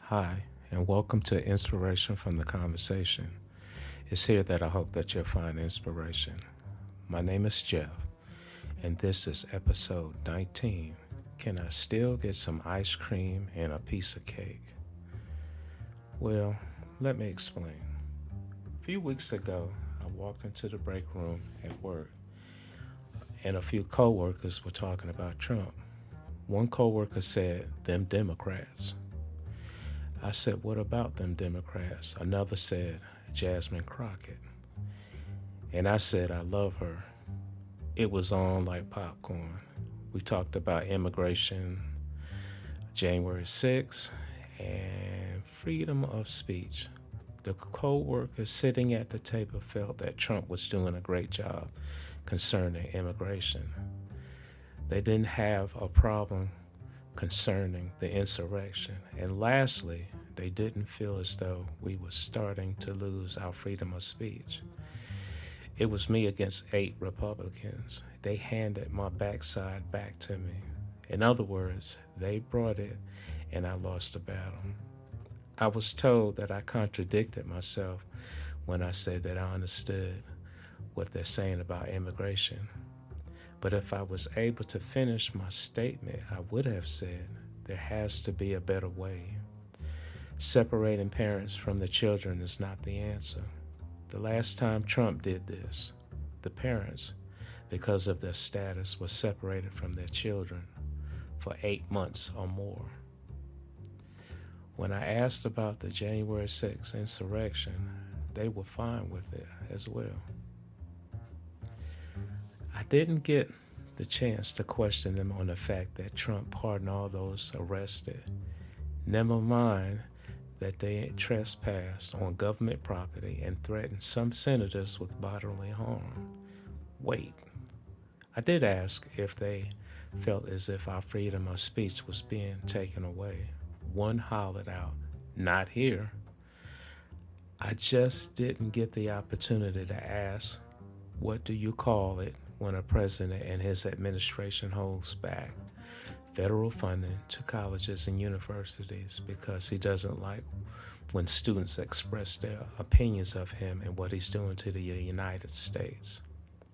Hi, and welcome to Inspiration from the Conversation. It's here that I hope that you'll find inspiration. My name is Jeff, and this is episode 19. Can I still get some ice cream and a piece of cake? Well, let me explain. A few weeks ago, I walked into the break room at work, and a few coworkers were talking about Trump. One coworker said, "Them Democrats." I said, "What about them Democrats?" Another said, "Jasmine Crockett." And I said, "I love her." It was on like popcorn. We talked about immigration, January 6th, and freedom of speech. The co-workers sitting at the table felt that Trump was doing a great job concerning immigration. They didn't have a problem concerning the insurrection. And lastly, they didn't feel as though we were starting to lose our freedom of speech. It was me against 8 Republicans. They handed my backside back to me. In other words, they brought it and I lost the battle. I was told that I contradicted myself when I said that I understood what they're saying about immigration. But if I was able to finish my statement, I would have said there has to be a better way. Separating parents from the children is not the answer. The last time Trump did this, the parents, because of their status, were separated from their children for 8 months or more. When I asked about the January 6th insurrection, they were fine with it as well. I didn't get the chance to question them on the fact that Trump pardoned all those arrested. Never mind that they trespassed on government property and threatened some senators with bodily harm. Wait, I did ask if they felt as if our freedom of speech was being taken away. One hollered out, "Not here." I just didn't get the opportunity to ask, what do you call it when a president and his administration holds back federal funding to colleges and universities because he doesn't like when students express their opinions of him and what he's doing to the United States?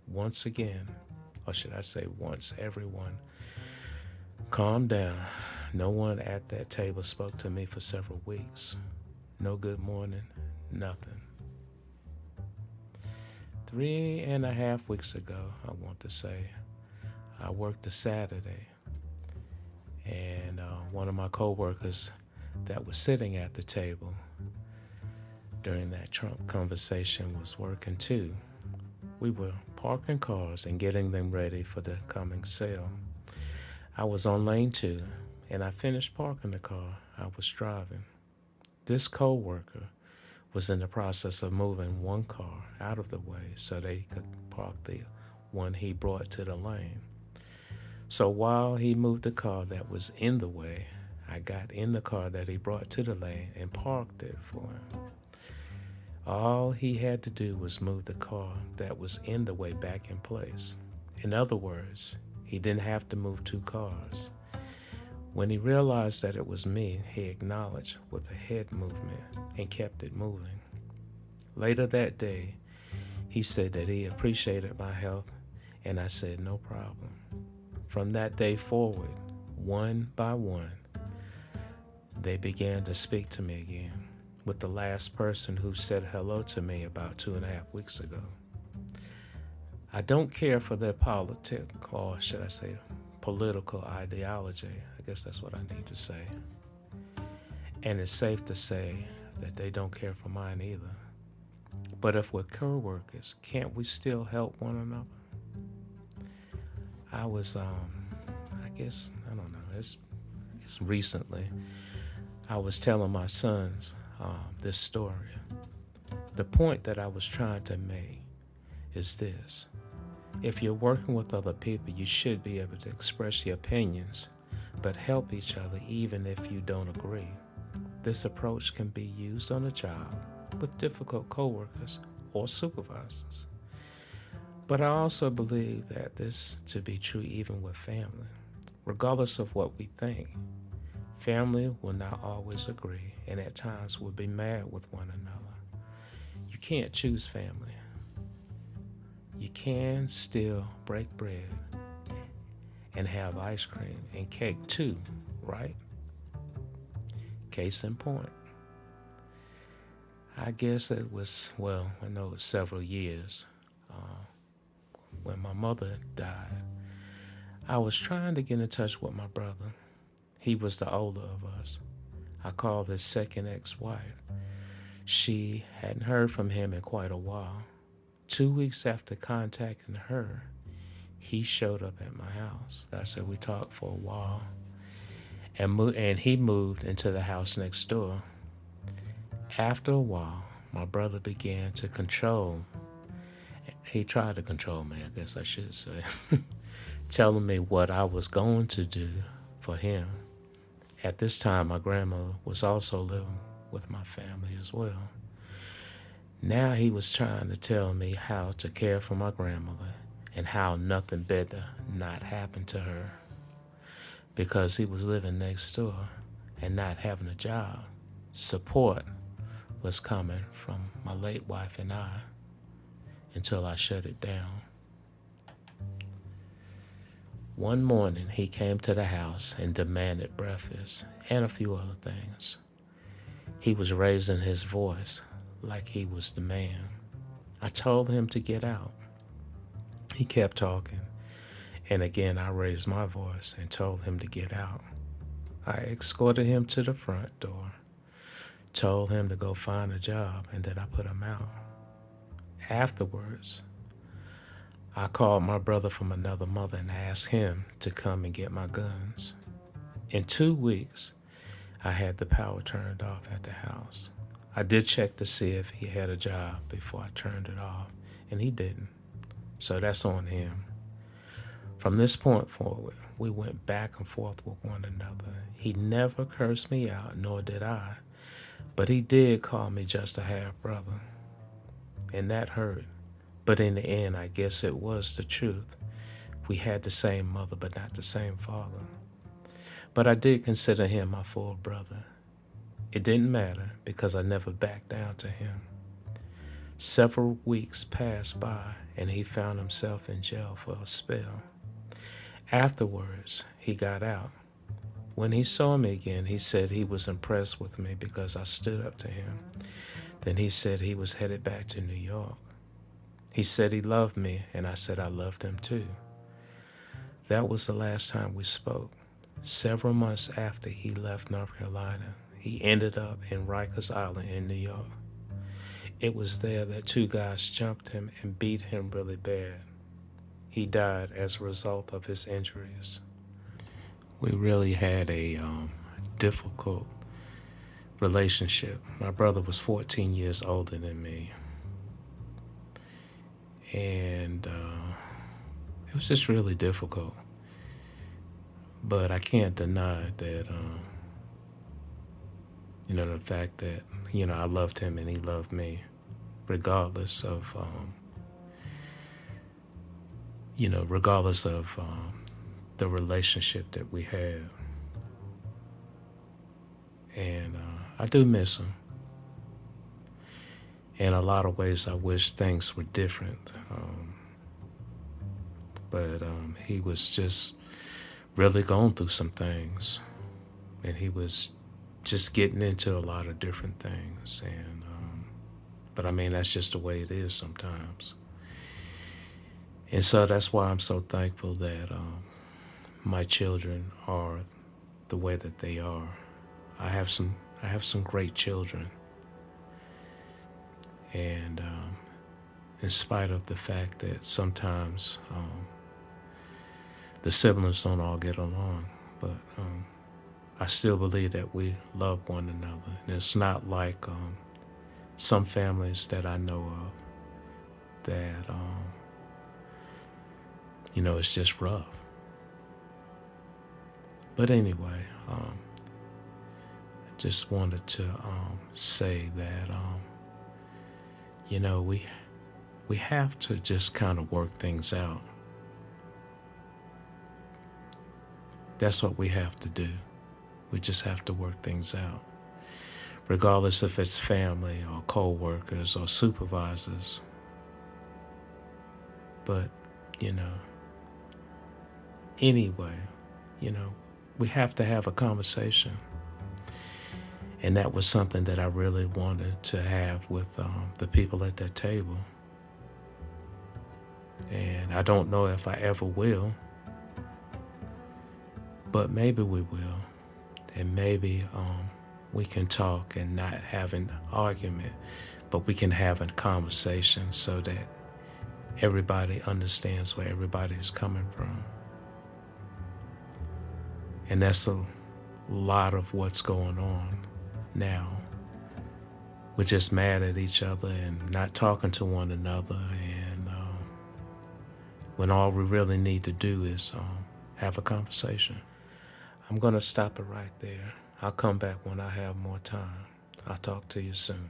Once again, or should I say once, everyone, calm down. No one at that table spoke to me for several weeks. No good morning, nothing. 3.5 weeks ago, I want to say, I worked a Saturday, and one of my coworkers that was sitting at the table during that Trump conversation was working too. We were parking cars and getting them ready for the coming sale. I was on lane 2, and I finished parking the car I was driving. This coworker was in the process of moving one car out of the way so they could park the one he brought to the lane. So while he moved the car that was in the way, I got in the car that he brought to the lane and parked it for him. All he had to do was move the car that was in the way back in place. In other words, he didn't have to move 2 cars. When he realized that it was me, he acknowledged with a head movement and kept it moving. Later that day, he said that he appreciated my help, and I said no problem. From that day forward, one by one, they began to speak to me again, with the last person who said hello to me about 2.5 weeks ago. I don't care for their or should I say, political ideology. I guess that's what I need to say. And it's safe to say that they don't care for mine either. But if we're co-workers, can't we still help one another? I was, recently, I was telling my sons this story. The point that I was trying to make is this. If you're working with other people, you should be able to express your opinions, but help each other even if you don't agree. This approach can be used on a job with difficult coworkers or supervisors. But I also believe that this to be true even with family. Regardless of what we think, Family will not always agree, and at times will be mad with one another. You can't choose family. You can still break bread and have ice cream and cake too, right? Case in point. I guess it was, I know it was several years when my mother died. I was trying to get in touch with my brother. He was the older of us. I called his second ex-wife. She hadn't heard from him in quite a while. 2 weeks after contacting her, he showed up at my house. I said we talked for a while, and he moved into the house next door. After a while, my brother began to control. He tried to control me, I guess I should say, telling me what I was going to do for him. At this time, my grandmother was also living with my family as well. Now he was trying to tell me how to care for my grandmother and how nothing better not happened to her because he was living next door and not having a job. Support was coming from my late wife and I until I shut it down. One morning, he came to the house and demanded breakfast and a few other things. He was raising his voice like he was the man. I told him to get out. He kept talking, and again I raised my voice and told him to get out. I escorted him to the front door, told him to go find a job, and then I put him out. Afterwards, I called my brother from another mother and asked him to come and get my guns. In 2 weeks, I had the power turned off at the house. I did check to see if he had a job before I turned it off, and he didn't. So that's on him. From this point forward, we went back and forth with one another. He never cursed me out, nor did I, but he did call me just a half brother, and that hurt. But in the end, I guess it was the truth. We had the same mother, but not the same father. But I did consider him my full brother. It didn't matter because I never backed down to him. Several weeks passed by, and he found himself in jail for a spell. Afterwards, he got out. When he saw me again, he said he was impressed with me because I stood up to him. Then he said he was headed back to New York. He said he loved me, and I said I loved him too. That was the last time we spoke. Several months after he left North Carolina, he ended up in Rikers Island in New York. It was there that 2 guys jumped him and beat him really bad. He died as a result of his injuries. We really had a difficult relationship. My brother was 14 years older than me. And it was just really difficult. But I can't deny that, the fact that, I loved him and he loved me, regardless of, the relationship that we had. And I do miss him. In a lot of ways, I wish things were different. But he was just really going through some things. And he was just getting into a lot of different things. And but I mean, that's just the way it is sometimes. And so that's why I'm so thankful that my children are the way that they are. I have some great children. And in spite of the fact that sometimes the siblings don't all get along, but I still believe that we love one another. And it's not like some families that I know of that, it's just rough. But anyway, I just wanted to say that, we have to just kind of work things out. That's what we have to do. We just have to work things out, regardless if it's family or co-workers or supervisors. But, anyway, we have to have a conversation. And that was something that I really wanted to have with the people at that table. And I don't know if I ever will, but maybe we will. And maybe we can talk and not have an argument, but we can have a conversation so that everybody understands where everybody's coming from. And that's a lot of what's going on now. We're just mad at each other and not talking to one another, and when all we really need to do is have a conversation. I'm going to stop it right there. I'll come back when I have more time. I'll talk to you soon.